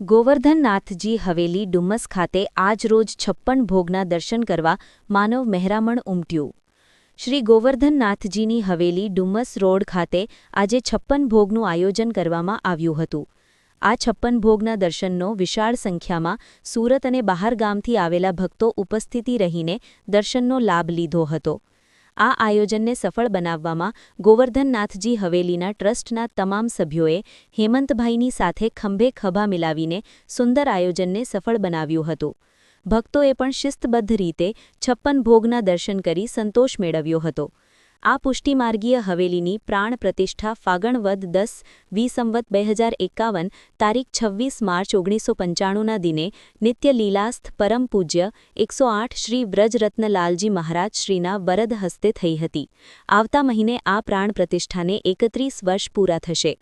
ગોવર્ધનનાથજી હવેલી ડુમ્મસ ખાતે આજરોજ 56 ભોગના દર્શન કરવા માનવ મહેરામણ ઉમટ્યું। શ્રી ગોવર્ધનનાથજીની હવેલી ડુમ્મસ રોડ ખાતે આજે 56 ભોગનું આયોજન કરવામાં આવ્યું હતું। આ 56 ભોગના દર્શનનો વિશાળ સંખ્યામાં સુરત અને બહાર ગામથી આવેલા ભક્તો ઉપસ્થિતિ રહીને દર્શનનો લાભ લીધો હતો। આ આયોજનને સફળ બનાવવામાં ગોવર્ધનનાથજી હવેલીના ટ્રસ્ટના તમામ સભ્યોએ હેમંતભાઈની સાથે ખંભે ખભા મિલાવીને સુંદર આયોજનને સફળ બનાવ્યું હતું। ભક્તોએ પણ શિસ્તબદ્ધ રીતે 56 ભોગના દર્શન કરી સંતોષ મેળવ્યો હતો। આ પુષ્ટિમાર્ગીય હવેલીની પ્રાણ પ્રતિષ્ઠા ફાગણ વદ 10 સંવત 2051 તારીખ 26 માર્ચ 1995ના દિને નિત્ય લીલાસ્થ પરમ પૂજ્ય 108 શ્રી વ્રજરત્નલાલજી મહારાજ શ્રીના વરદ હસ્તે થઈ હતી। આવતા મહિને આ પ્રાણ પ્રતિષ્ઠાને 31 વર્ષ પૂરા થશે।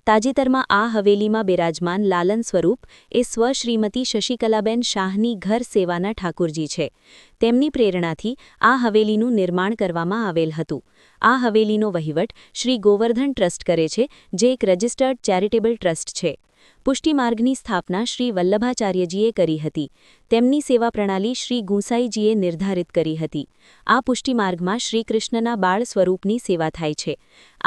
તાજેતરમાં આ હવેલીમાં બિરાજમાન લાલન સ્વરૂપ એ સ્વ શ્રીમતી શશિકલાબેન શાહની ઘર સેવાના ઠાકુરજી છે। તેમની પ્રેરણાથી આ હવેલીનું નિર્માણ કરવામાં આવેલ હતું। આ હવેલીનો વહીવટ શ્રી ગોવર્ધન ટ્રસ્ટ કરે છે, જે એક રજિસ્ટર્ડ ચેરિટેબલ ટ્રસ્ટ છે। પુષ્ટિમાર્ગની સ્થાપના શ્રી વલ્લભાચાર્યજીએ કરી હતી। તેમની સેવા પ્રણાલી શ્રી ગુંસાઈજીએ નિર્ધારિત કરી હતી। આ પુષ્ટિમાર્ગમાં શ્રી કૃષ્ણના બાળ સ્વરૂપની સેવા થાય છે।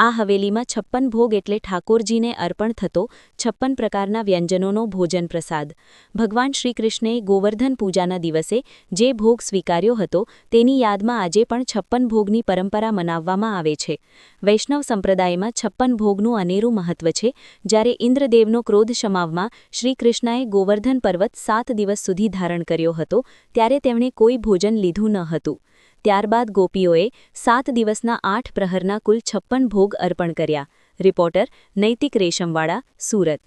આ હવેલીમાં 56 ભોગ એટલે ઠાકોરજીને અર્પણ થતો 56 પ્રકારના વ્યંજનોનો ભોજન પ્રસાદ। ભગવાન શ્રી કૃષ્ણે ગોવર્ધન પૂજાના દિવસે જે ભોગ સ્વીકાર્યો હતો તેની યાદમાં આજે પણ 56 ભોગની પરંપરા મનાવવામાં આવે છે। વૈષ્ણવ સંપ્રદાયમાં 56 ભોગનું અનેરું મહત્વ છે। જ્યારે ઇન્દ્રદેવનો ક્રોધ શમાવમાં શ્રી કૃષ્ણએ ગોવર્ધન પર્વત 7 દિવસ સુધી ધારણ કર્યો હતો, ત્યારે તેમણે કોઈ ભોજન લીધું ન હતું। ત્યારબાદ ગોપીઓએ 7 દિવસના 8 પ્રહરના કુલ 56 ભોગ અર્પણ કર્યા। રિપોર્ટર નૈતિક રેશમવાળા, સુરત।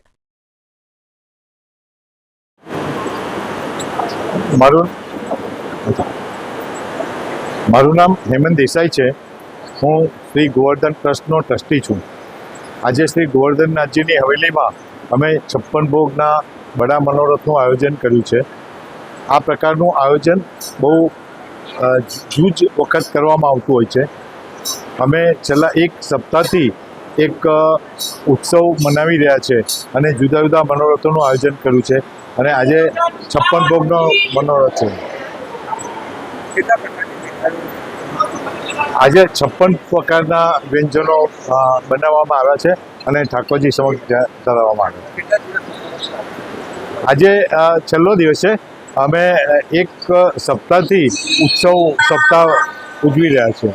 મારું નામ હેમંત દેસાઈ છે। હું શ્રી ગોવર્ધન ટ્રસ્ટનો ટ્રસ્ટી છું। આજે શ્રી ગોવર્ધનનાથજીની હવેલીમાં અમે 56 ભોગના બડા મનોરથનું આયોજન કર્યું છે। આ પ્રકારનું આયોજન બહુ જૂજ વખત કરવામાં આવતું હોય છે। અમે છેલ્લા 1 સપ્તાહથી એક ઉત્સવ મનાવી રહ્યા છે અને જુદા જુદા મનોરથોનું આયોજન કર્યું છે અને આજે 56 ભોગનો મનોરથ છે। આજે 56 પ્રકારના વ્યંજનો બનાવવામાં આવ્યા છે અને ઠાકોરજી સમક્ષ ધરાવવામાં આવ્યા। આજે છેલ્લો દિવસ છે। અમે 1 સપ્તાહથી ઉત્સવ સપ્તાહ ઉજવી રહ્યા છીએ।